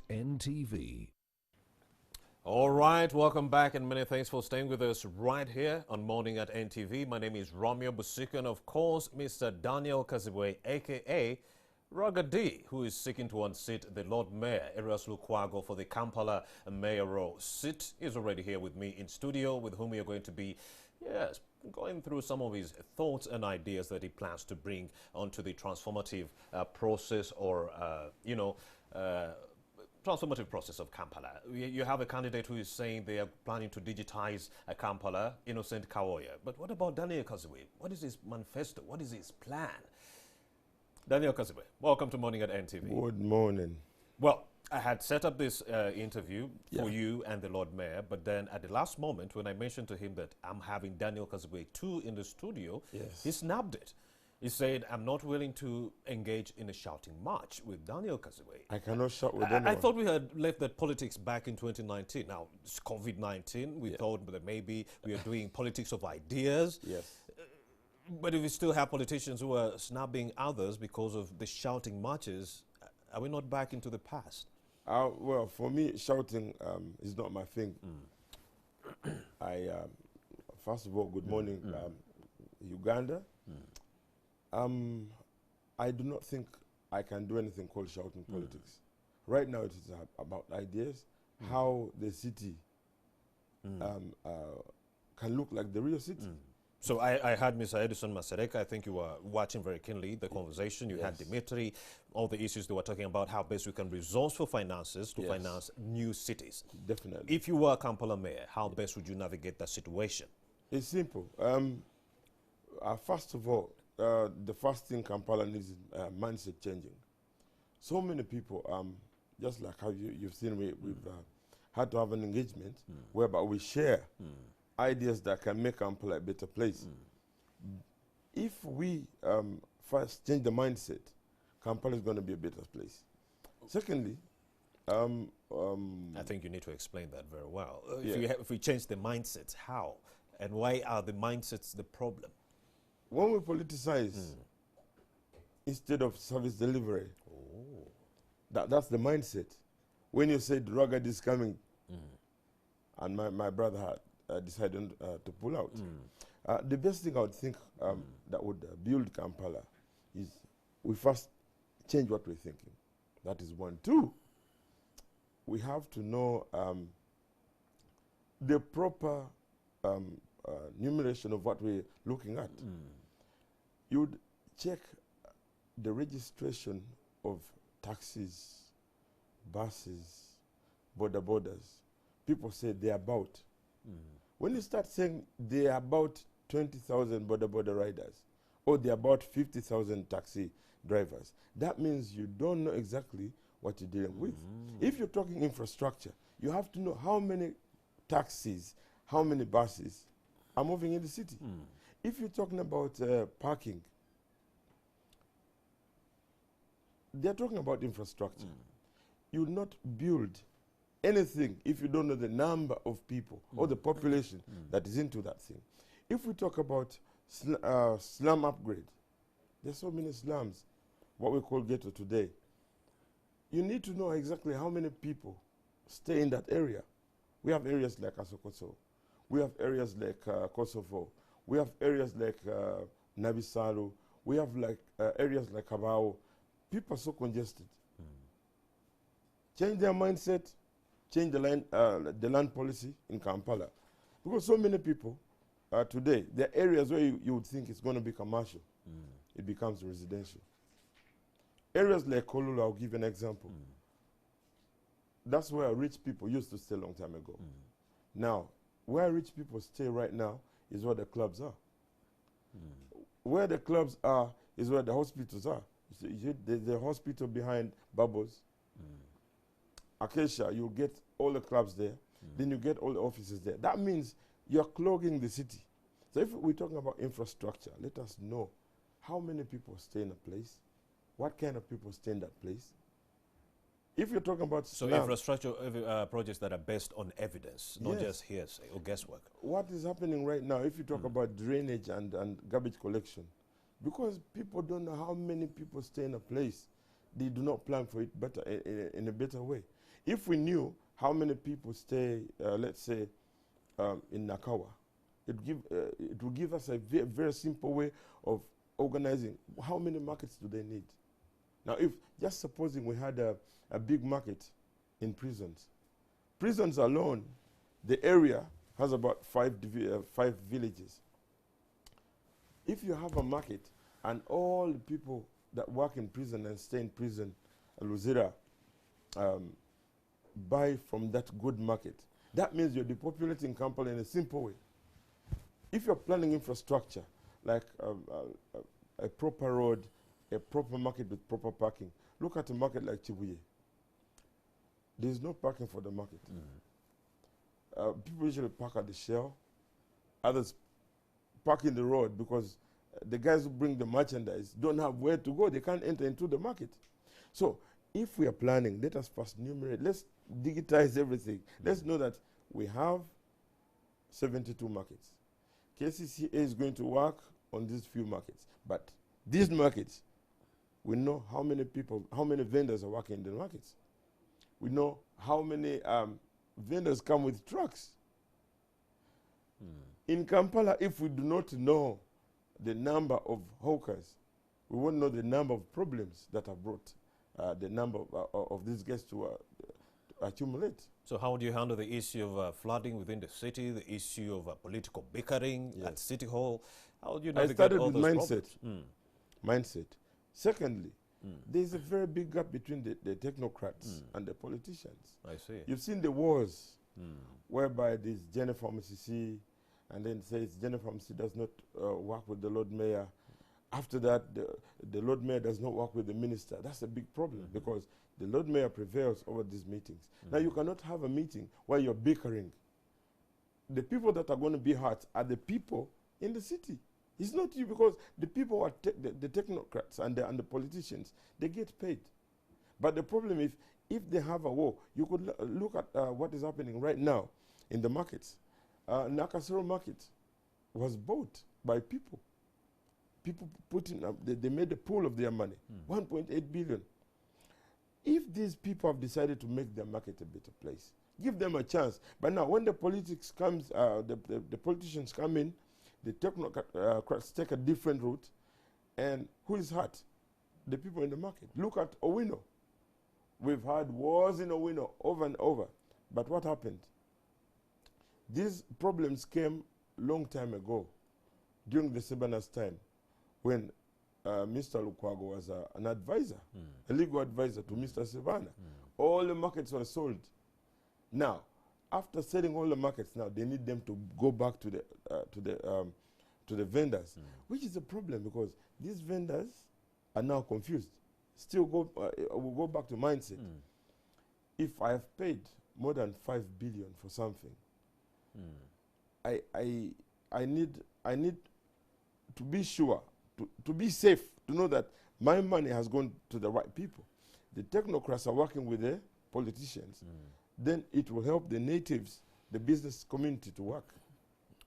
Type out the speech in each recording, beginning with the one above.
NTV. All right, welcome back and many thanks for staying with us right here on Morning at NTV. My name is Romeo Busika and of course Mr. Daniel Kazibwe, aka Ragga Dee, who is seeking to unseat the Lord Mayor, Erias Lukwago, for the Kampala mayoral seat, is already here with me in studio, with whom we are going to be, yes, going through some of his thoughts and ideas that he plans to bring onto the transformative process or, transformative process of Kampala. You have a candidate who is saying they are planning to digitize Kampala, Innocent Kawoya. But what about Daniel Kazibwe? What is his manifesto? What is his plan? Daniel Kazibwe, welcome to Morning at NTV. Good morning. Well, I had set up this interview for you and the Lord Mayor, but then at the last moment, when I mentioned to him that I'm having Daniel Kazibwe too in the studio, he snapped it. He said, I'm not willing to engage in a shouting match with Daniel Kazibwe. I cannot shout with anyone. I thought we had left that politics back in 2019. Now, it's COVID-19. We thought that maybe we are doing politics of ideas. Yes. But if we still have politicians who are snapping others because of the shouting matches, are we not back into the past? Well, for me, shouting is not my thing. First of all, good morning, Uganda. I do not think I can do anything called shouting politics. Right now, it is about ideas, how the city can look like the real city. So I had Mr. Edison Masereka. I think you were watching very keenly the conversation. You had Dimitri, all the issues they were talking about, how best we can resourceful finances to finance new cities. Definitely. If you were Kampala mayor, how best would you navigate that situation? It's simple. First of all, the first thing Kampala needs is mindset changing. So many people, just like how you've seen, we've had to have an engagement whereby we share ideas that can make Kampala a better place. If we first change the mindset, Kampala is going to be a better place. Secondly, I think you need to explain that very well. If we change the mindsets, how? And why are the mindsets the problem? When we politicize instead of service delivery, that's the mindset. When you said Ragga Dee is coming, and my brother had decided to pull out, the best thing I would think that would build Kampala is we first change what we're thinking. That is one. Two, we have to know the proper numeration of what we're looking at. You'd check the registration of taxis, buses, borders. People say they're about. When you start saying they're about 20,000 border riders, or they're about 50,000 taxi drivers, that means you don't know exactly what you're dealing with. If you're talking infrastructure, you have to know how many taxis, how many buses are moving in the city. If you're talking about parking, they're talking about infrastructure. You will not build anything if you don't know the number of people or the population that is into that thing. If we talk about slum upgrade, there's so many slums, what we call ghetto today. You need to know exactly how many people stay in that area. We have areas like Asokoso. We have areas like Kosovo. We have areas like Nabisalu. We have like areas like Kabao. People are so congested. Change their mindset, change the land policy in Kampala. Because so many people today, there are areas where you would think it's going to be commercial. It becomes residential. Areas like Kolulu, I'll give an example. That's where rich people used to stay a long time ago. Now, where rich people stay right now is where the clubs are. Where the clubs are is where the hospitals are. You see, there's the hospital behind Bubbles. Acacia, you get all the clubs there. Then you get all the offices there. That means you're clogging the city. So if we're talking about infrastructure, let us know how many people stay in a place, what kind of people stay in that place. If you're talking about infrastructure projects that are based on evidence, not just hearsay or guesswork. What is happening right now, if you talk about drainage and garbage collection, because people don't know how many people stay in a place, they do not plan for it better in a better way. If we knew how many people stay, let's say, in Nakawa, it will give us a very simple way of organizing. How many markets do they need? Now, if just supposing we had a big market in prisons. Prisons alone, the area has about five villages. If you have a market and all the people that work in prison and stay in prison, Luzira, buy from that good market, that means you're depopulating Kampala in a simple way. If you're planning infrastructure, like a proper road, a proper market with proper parking, look at a market like Chibuye. There's no parking for the market. People usually park at the Shell. Others park in the road because the guys who bring the merchandise don't have where to go. They can't enter into the market. So if we are planning, let us first numerate. Let's digitize everything. Let's know that we have 72 markets. KCCA is going to work on these few markets. But these markets, we know how many people, how many vendors are working in the markets. We know how many vendors come with trucks. In Kampala, if we do not know the number of hawkers, we won't know the number of problems that have brought the number of these guests to accumulate. So how do you handle the issue of flooding within the city, the issue of political bickering at City Hall? How do you navigate I started all with those mindset. Mindset. Secondly, there's a very big gap between the technocrats and the politicians. I see. You've seen the wars whereby this Jennifer MCC and then says Jennifer MCC does not work with the Lord Mayor. After that, the Lord Mayor does not work with the minister. That's a big problem because the Lord Mayor prevails over these meetings. Now, you cannot have a meeting where you're bickering. The people that are going to be hurt are the people in the city. It's not you, because the people are the technocrats and the politicians, they get paid. But the problem is, if they have a war, you could look at what is happening right now in the markets. Nakasero market was bought by people. People put in, they made a pool of their money, 1.8 billion. If these people have decided to make their market a better place, give them a chance. But now, when the politics comes, the politicians come in, the technocrats take a different route, and who is hurt? The people in the market. Look at Owino. We've had wars in Owino over and over. But what happened? These problems came long time ago, during the Sebana's time, when Mr. Lukwago was an advisor, a legal advisor to Mr. Sebana. All the markets were sold. Now, after selling all the markets, now they need them to go back to the vendors, which is a problem because these vendors are now confused. Still we'll go back to mindset. If I have paid more than 5 billion for something, I need to be sure, to be safe, to know that my money has gone to the right people. The technocrats are working with the politicians. Then it will help the natives, the business community to work.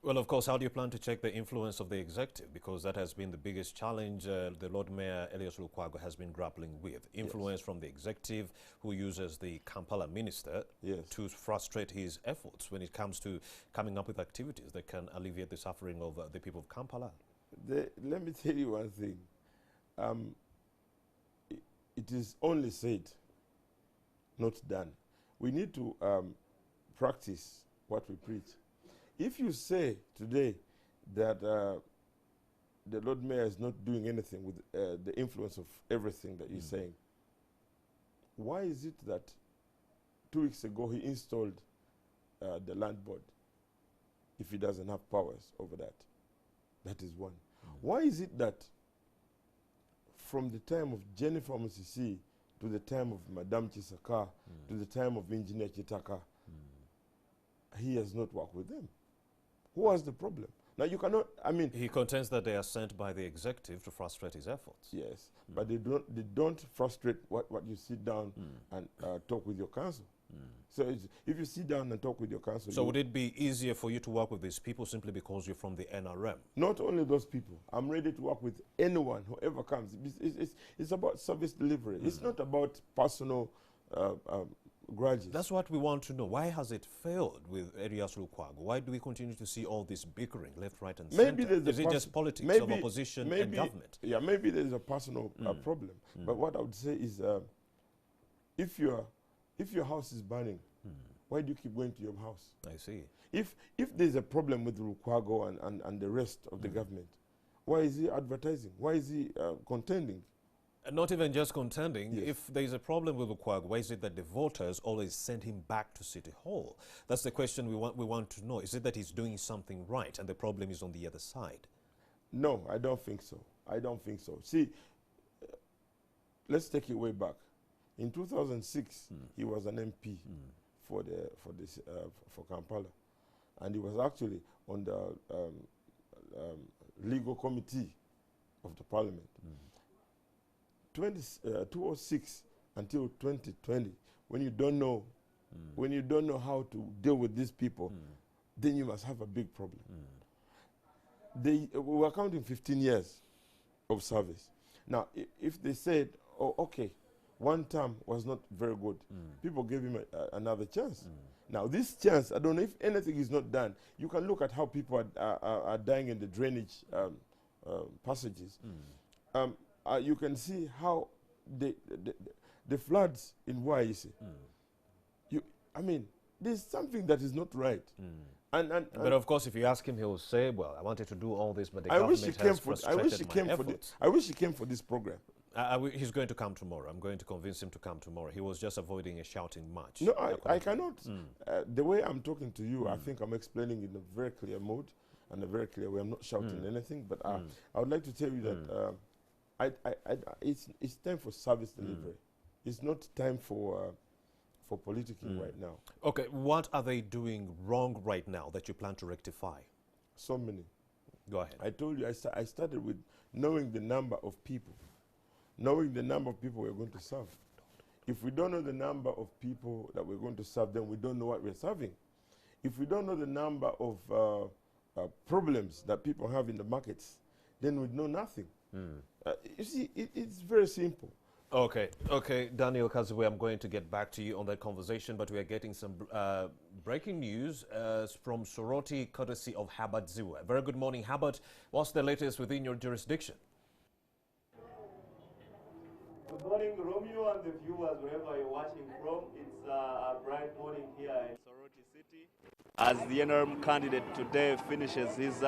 Well, of course, how do you plan to check the influence of the executive? Because that has been the biggest challenge the Lord Mayor, Elias Lukwago, has been grappling with. Influence from the executive, who uses the Kampala minister to frustrate his efforts when it comes to coming up with activities that can alleviate the suffering of the people of Kampala. Let me tell you one thing. It is only said, not done. We need to practice what we preach. If you say today that the Lord Mayor is not doing anything with the influence of everything that you're saying, why is it that 2 weeks ago he installed the land board if he doesn't have powers over that? That is one. Why is it that from the time of Jennifer Musisi to the time of Madame Chisaka, to the time of Engineer Chitaka, he has not worked with them? Who was the problem? Now you cannot, I mean... He contends that they are sent by the executive to frustrate his efforts. Yes, but they don't frustrate what you sit down and talk with your council. So if you sit down and talk with your council... So would it be easier for you to work with these people simply because you're from the NRM? Not only those people. I'm ready to work with anyone, whoever comes. It's about service delivery. It's not about personal grudges. That's what we want to know. Why has it failed with Erias Lukwago? Why do we continue to see all this bickering left, right, and Maybe center? there's Is it just politics of opposition and government? Yeah, maybe there's a personal problem. But what I would say is, if your house is burning, why do you keep going to your house? I see. If there's a problem with Lukwago and the rest of the government, why is he advertising? Why is he contending? Not even just contending. Yes. If there is a problem with Lukwago, why is it that the voters always send him back to City Hall? That's the question we want to know. Is it that he's doing something right and the problem is on the other side? No, I don't think so. I don't think so. See, let's take it way back. In 2006, he was an MP for Kampala, and he was actually on the legal committee of the parliament. 2006 until 2020, when you don't know how to deal with these people, then you must have a big problem. We were counting 15 years of service. Now, if they said, oh, okay, one term was not very good, people gave him another chance. Now, this chance, I don't know if anything is not done. You can look at how people are dying in the drainage passages. You can see how the floods in Waisi. I mean, there's something that is not right. But of course, if you ask him, he will say, well, I wanted to do all this, but the I wish government he has came frustrated my efforts. I wish he came for this program. He's going to come tomorrow. I'm going to convince him to come tomorrow. He was just avoiding a shouting match. No, I cannot. The way I'm talking to you, I think I'm explaining in a very clear mode and a very clear way. I'm not shouting anything, but I would like to tell you that it's time for service delivery. It's not time for politicking right now. Okay, what are they doing wrong right now that you plan to rectify? So many. Go ahead. I told you I started with knowing the number of people. Knowing the number of people we're going to serve. If we don't know the number of people that we're going to serve, then we don't know what we're serving. If we don't know the number of problems that people have in the markets, then we know nothing. You see, it's very simple. Okay, Daniel Kazibwe, I'm going to get back to you on that conversation, but we are getting some breaking news from Soroti, courtesy of Herbert Ziwa. Very good morning, Herbert. What's the latest within your jurisdiction? Good morning, Romeo, and the viewers, wherever you're watching from. It's a bright morning here in Soroti City, as the NRM candidate today finishes his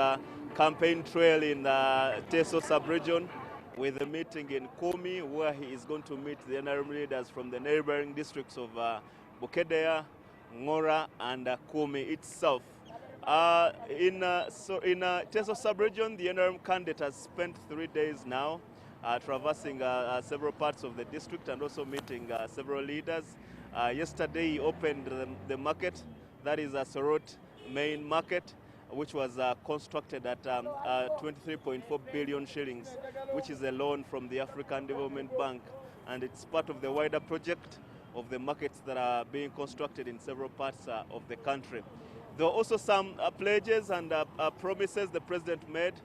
campaign trail in Teso sub-region with a meeting in Komi, where he is going to meet the NRM leaders from the neighboring districts of Bukedea, Ngora, and Komi itself. In Teso sub-region, the NRM candidate has spent 3 days now traversing several parts of the district and also meeting several leaders. Yesterday he opened the market, that is a Sorot main market, which was constructed at 23.4 billion shillings, which is a loan from the African Development Bank. And it's part of the wider project of the markets that are being constructed in several parts of the country. There are also some pledges and promises the president made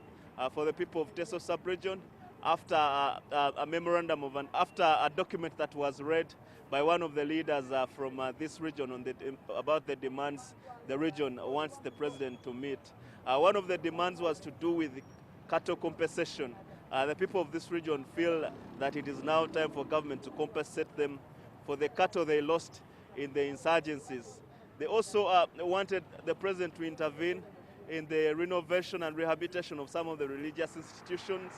for the people of Teso sub-region after a memorandum after a document that was read by one of the leaders from this region on about the demands the region wants the president to meet. One of the demands was to do with cattle compensation. The people of this region feel that it is now time for government to compensate them for the cattle they lost in the insurgencies. They also wanted the president to intervene in the renovation and rehabilitation of some of the religious institutions.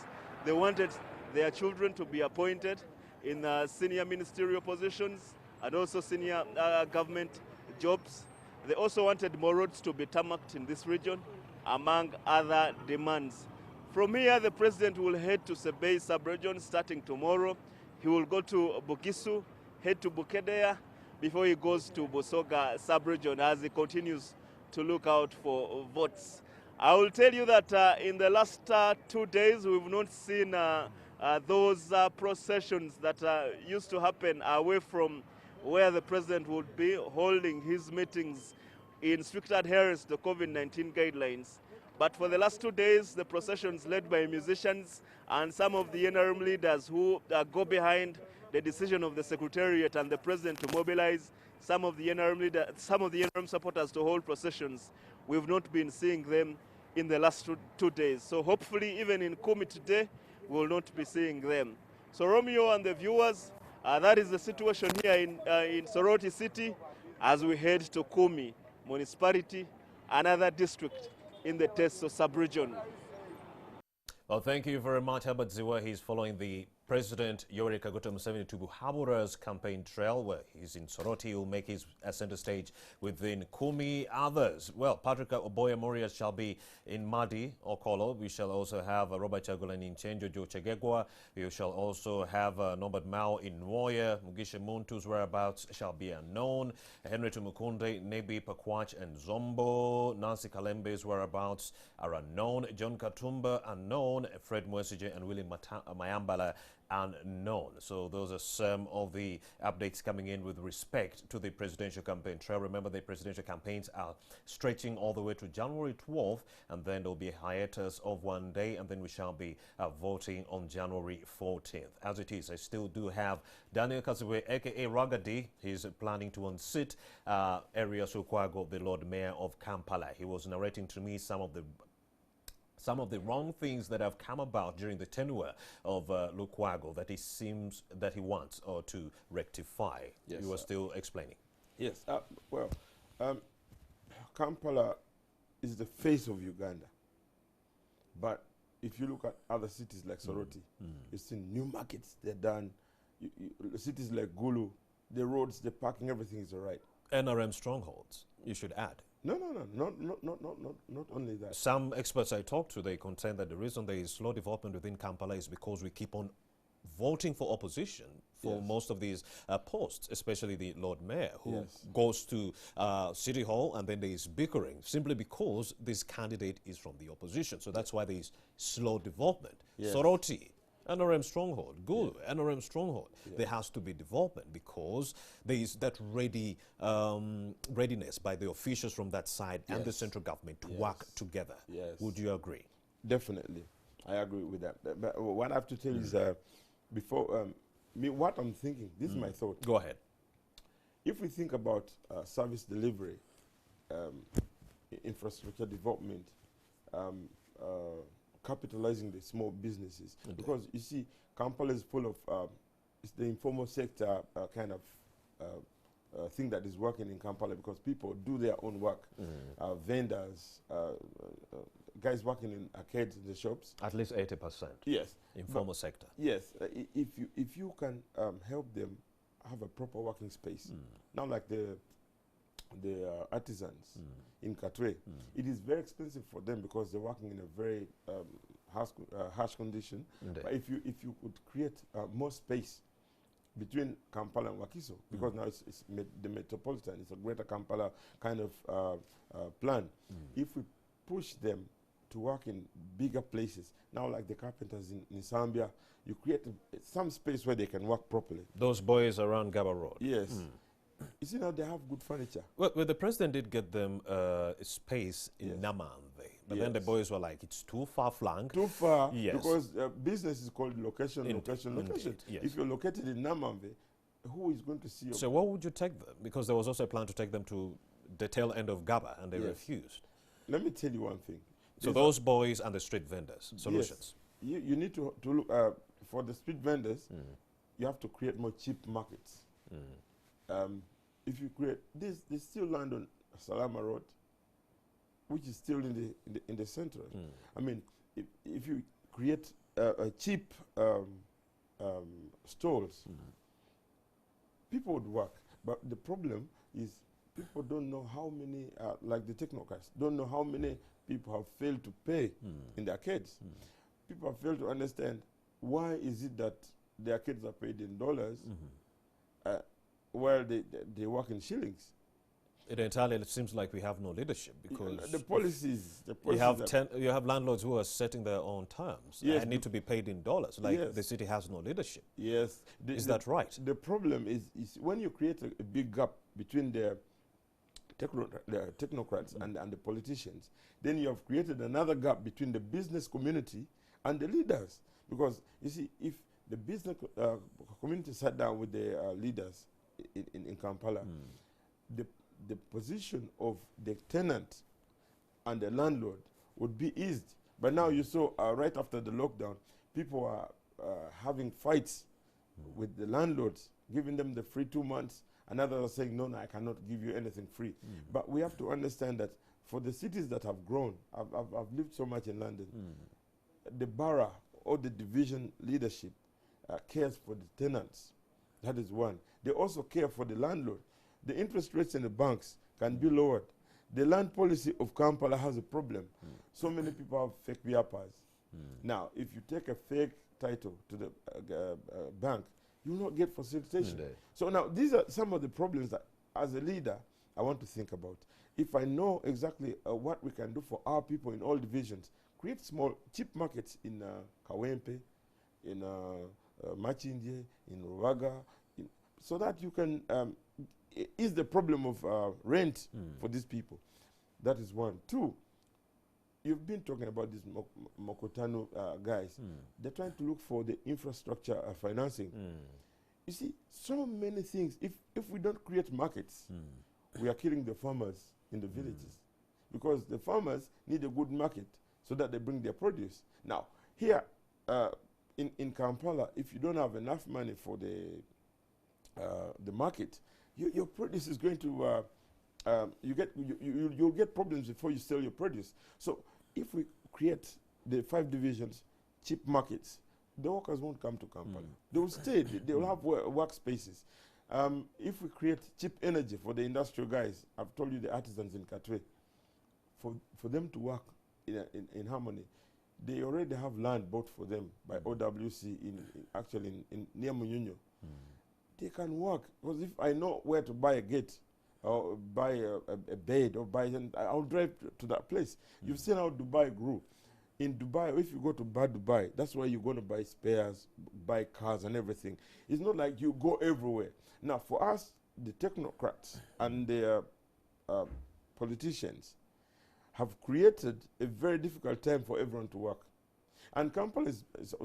They wanted their children to be appointed in senior ministerial positions and also senior government jobs. They also wanted more roads to be tarmacked in this region, among other demands. From here, the president will head to Sebei sub-region starting tomorrow. He will go to Bugisu, head to Bukedea, before he goes to Busoga sub-region as he continues to look out for votes. I will tell you that in the last 2 days, we've not seen those processions that used to happen away from where the president would be holding his meetings in strict adherence to the COVID-19 guidelines. But for the last 2 days, the processions led by musicians and some of the NRM leaders who go behind the decision of the Secretariat and the president to mobilize some of the NRM supporters to hold processions. We've not been seeing them in the last two days. So hopefully even in Kumi today, we will not be seeing them. So Romeo and the viewers, that is the situation here in Soroti City as we head to Kumi municipality, another district in the Teso sub-region. Well, thank you very much, Herbert Ziwa. He's following the President Yoweri Kaguta Museveni to Buhabura's campaign trail, where he's in Soroti. He'll make his center stage within Kumi. Others, well, Patrick Oboya Moria shall be in Madi, Okolo. We shall also have Robert Chagulanyi in Chenjo, Joe Chegegwa. We shall also have Norbert Mao in Nwoye. Mugisha Muntu's whereabouts shall be unknown. Henry Tumukunde, Nebi Pakwach and Zombo. Nancy Kalembe's whereabouts are unknown. John Katumba unknown. Fred Mwesije and William Mayambala unknown. So those are some of the updates coming in with respect to the presidential campaign trail. Remember, the presidential campaigns are stretching all the way to January 12th, and then there'll be a hiatus of one day, and then we shall be voting on January 14th. As it is, I still do have Daniel Kazibwe, aka Ragga Dee. He's planning to unseat Erias Lukwago, the Lord Mayor of Kampala. He was narrating to me some of the wrong things that have come about during the tenure of Lukwago that he seems that he wants to rectify. Yes, you were still explaining. Yes, well, Kampala is the face of Uganda. But if you look at other cities like Soroti, you've seen new markets, they're done. Cities like Gulu, the roads, the parking, everything is all right. NRM strongholds, you should add. No, not only that. Some experts I talked to, they contend that the reason there is slow development within Kampala is because we keep on voting for opposition for most of these posts, especially the Lord Mayor, who goes to City Hall, and then there is bickering, simply because this candidate is from the opposition. So that's why there is slow development. Soroti, NRM stronghold, Gulu, NRM stronghold. There has to be development because there is that readiness by the officials from that side and the central government to work together. Would you agree? Definitely. I agree with that. But what I have to tell you is, before, what I'm thinking, this is my thought. Go ahead. If we think about service delivery, infrastructure development, capitalizing the small businesses, because you see, Kampala is full of it's the informal sector kind of thing that is working in Kampala, because people do their own work. Vendors, guys working in arcades in the shops. At least 80%. Yes. Informal sector. Yes. If you can help them have a proper working space, now like the artisans in Katwe, it is very expensive for them because they're working in a very harsh condition. But if you could create more space between Kampala and Wakiso, because now it's the metropolitan, it's a greater Kampala kind of plan. If we push them to work in bigger places, now like the carpenters in Zambia, you create some space where they can work properly. Those boys around Gaba Road. Yes. You see, now they have good furniture. Well, the president did get them space in Namamve, but then the boys were like, it's too far flung. Too far, because business is called location. Yes. If you're located in Namamve, who is going to see you? So what would you take them? Because there was also a plan to take them to the tail end of Gaba, and they refused. Let me tell you one thing. So those boys and the street vendors, solutions. Yes. You need to look, for the street vendors, you have to create more cheap markets. If you create this, they still land on Salama Road, which is still in the center. I mean, if you create cheap stalls, people would work. But the problem is people don't know how many, like the technocrats, don't know how many people have failed to pay in the arcades. People have failed to understand why is it that the arcades are paid in dollars while they work in shillings. It entirely seems like we have no leadership, because the policies you have landlords who are setting their own terms and need to be paid in dollars. Like the city has no leadership. Yes, is that right? The problem is when you create a big gap between the technocrats and the politicians, then you have created another gap between the business community and the leaders. Because you see, if the business community sat down with the leaders in Kampala, the position of the tenant and the landlord would be eased. But now you saw right after the lockdown, people are having fights with the landlords, giving them the free 2 months, and others are saying, no, I cannot give you anything free. But we have to understand that for the cities that have grown, I've lived so much in London, the borough or the division leadership cares for the tenants. That is one. They also care for the landlord. The interest rates in the banks can be lowered. The land policy of Kampala has a problem. So many people have fake biapas. Now, if you take a fake title to the bank, you will not get facilitation. So now, these are some of the problems that, as a leader, I want to think about. If I know exactly what we can do for our people in all divisions, create small, cheap markets in Kawempe, in Machinje, in Ragga, so that you can ease the problem of rent for these people. That is one. Two, you've been talking about these Mokotano guys. They're trying to look for the infrastructure financing. You see, so many things. If we don't create markets, we are killing the farmers in the villages, because the farmers need a good market so that they bring their produce. Now, here in Kampala, if you don't have enough money for the market, your produce is going to you'll get problems before you sell your produce. So if we create the 5 divisions, cheap markets, the workers won't come to Kampala. They will stay. They will have workspaces. If we create cheap energy for the industrial guys, I've told you the artisans in Katwe, for them to work in harmony, they already have land bought for them by OWC actually near Munyunyo. They can work, because if I know where to buy a gate or buy a bed or I'll drive to that place. You've seen how Dubai grew. In Dubai, if you go to Dubai, that's where you're going to buy spares, buy cars and everything. It's not like you go everywhere. Now, for us, the technocrats and the politicians have created a very difficult time for everyone to work. And Kampala is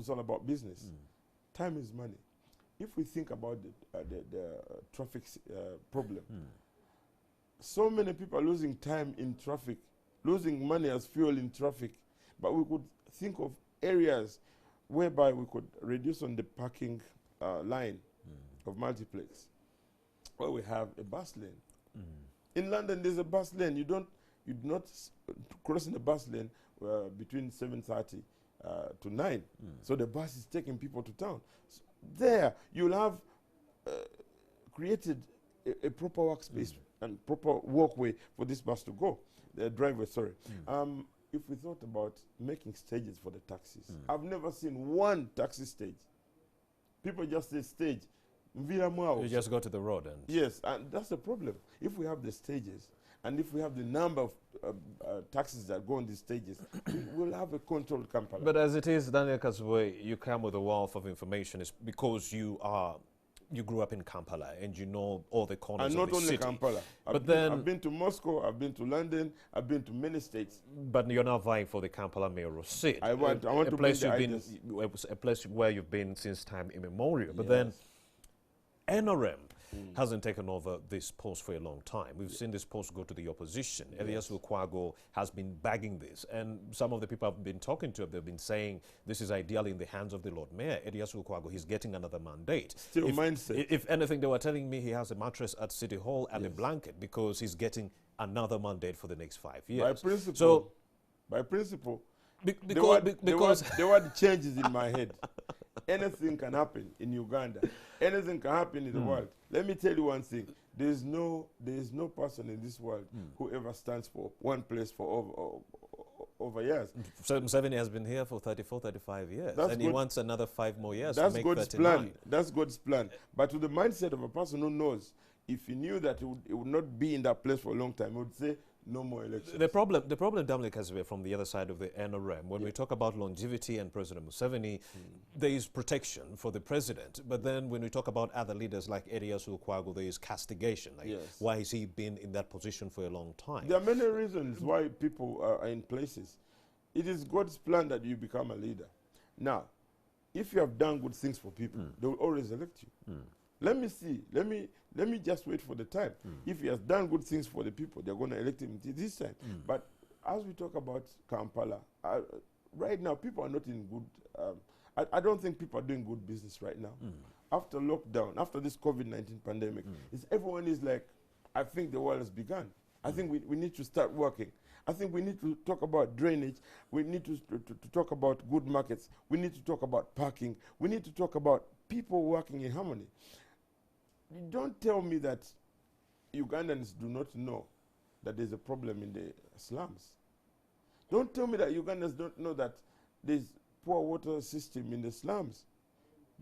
all about business. Time is money. If we think about the traffic problem, so many people are losing time in traffic, losing money as fuel in traffic. But we could think of areas whereby we could reduce on the parking line of multiplex, where we have a bus lane. In London, there's a bus lane. You do not cross in the bus lane between 7:30 to 9. So the bus is taking people to town. So there, you'll have created a proper workspace and proper walkway for this bus to go. The driveway, sorry. If we thought about making stages for the taxis, I've never seen one taxi stage. People just say stage. You just go to the road. And yes, and that's the problem. If we have the stages, and if we have the number of taxis that go on these stages, we'll have a controlled Kampala. But as it is, Daniel Kazwe, you come with a wealth of information. It's because you grew up in Kampala and you know all the corners of the city. And not only Kampala. I've been to Moscow, I've been to London, I've been to many states. But you're not vying for the Kampala mayoral seat. I want to place bring a place where you've been since time immemorial. But then NRM hasn't taken over this post for a long time. We've seen this post go to the opposition. Elias Lukwago has been bagging this. And some of the people I've been talking to, they've been saying this is ideally in the hands of the Lord Mayor. Elias Lukwago, he's getting another mandate. Still mindset. If anything, they were telling me he has a mattress at City Hall and a blanket because he's getting another mandate for the next 5 years. By principle, because the word changes in my head. Anything can happen in Uganda. Anything can happen in the world. Let me tell you one thing. There is no person in this world who ever stands for one place for over years. So Museveni has been here for 34, 35 years. And he wants another 5 more years That's to make God's 39. plan. That's God's plan. But to the mindset of a person who knows, if he knew that he would not be in that place for a long time, he would say, no more elections. The problem, Dominic Kazwe, from the other side of the NRM, when we talk about longevity and President Museveni, there is protection for the president. But then when we talk about other leaders like Elias Lukwago, there is castigation. Like, why has he been in that position for a long time? There are many reasons why people are in places. It is God's plan that you become a leader. Now, if you have done good things for people, they will always elect you. Let me see. Let me just wait for the time. If he has done good things for the people, they're going to elect him this time. But as we talk about Kampala, right now people are not in good. I don't think people are doing good business right now. After lockdown, after this COVID-19 pandemic, everyone is like, I think the world has begun. I think we need to start working. I think we need to talk about drainage. We need to talk about good markets. We need to talk about parking. We need to talk about people working in harmony. Don't tell me that Ugandans do not know that there's a problem in the slums. Don't tell me that Ugandans don't know that there's poor water system in the slums.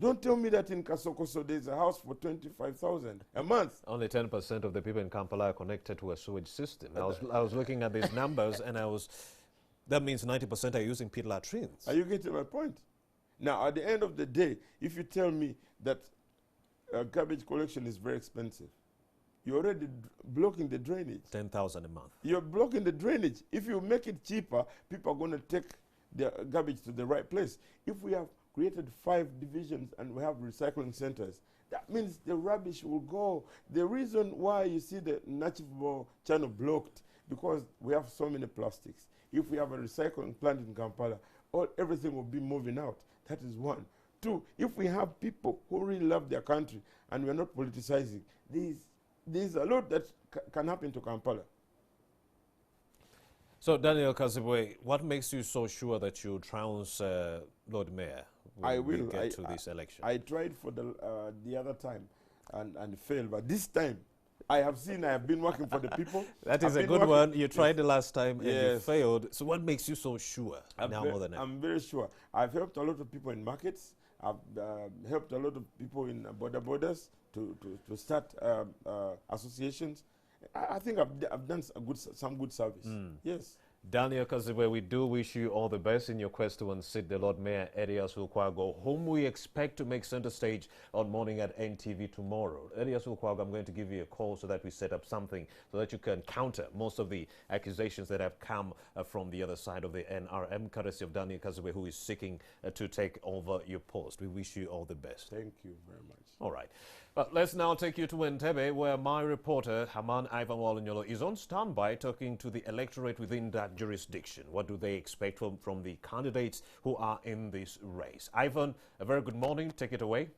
Don't tell me that in Kasokoso there's a house for 25,000 a month. Only 10% of the people in Kampala are connected to a sewage system. I was looking at these numbers, and that means 90% are using pit latrines. Are you getting my point? Now, at the end of the day, if you tell me that garbage collection is very expensive, you're already blocking the drainage. 10,000 a month. You're blocking the drainage. If you make it cheaper, people are going to take their garbage to the right place. If we have created 5 divisions and we have recycling centers, that means the rubbish will go. The reason why you see the Nachivbo channel blocked, because we have so many plastics. If we have a recycling plant in Kampala, everything will be moving out. That is one. 2, if we have people who really love their country and we're not politicizing, there's a lot that can happen to Kampala. So, Daniel Kazibwe, what makes you so sure that you trounce Lord Mayor when we get to this election? I tried for the other time and failed, but this time I have been working for the people. That is a good one. You tried the last time and you failed. So what makes you so sure now more than ever? I'm very sure. I've helped a lot of people in markets. I've helped a lot of people in borders to start associations. I think I've done some good service. Yes. Daniel Kazibwe, we do wish you all the best in your quest to unseat the Lord Mayor Elias Lukwago, whom we expect to make center stage on Morning at NTV tomorrow. Elias Lukwago, I'm going to give you a call so that we set up something so that you can counter most of the accusations that have come from the other side of the NRM, courtesy of Daniel Kazibwe, who is seeking to take over your post. We wish you all the best. Thank you very much. All right. But let's now take you to Entebbe, where my reporter, Haman Ivan Walanyolo, is on standby talking to the electorate within that jurisdiction. What do they expect from the candidates who are in this race? Ivan, a very good morning. Take it away.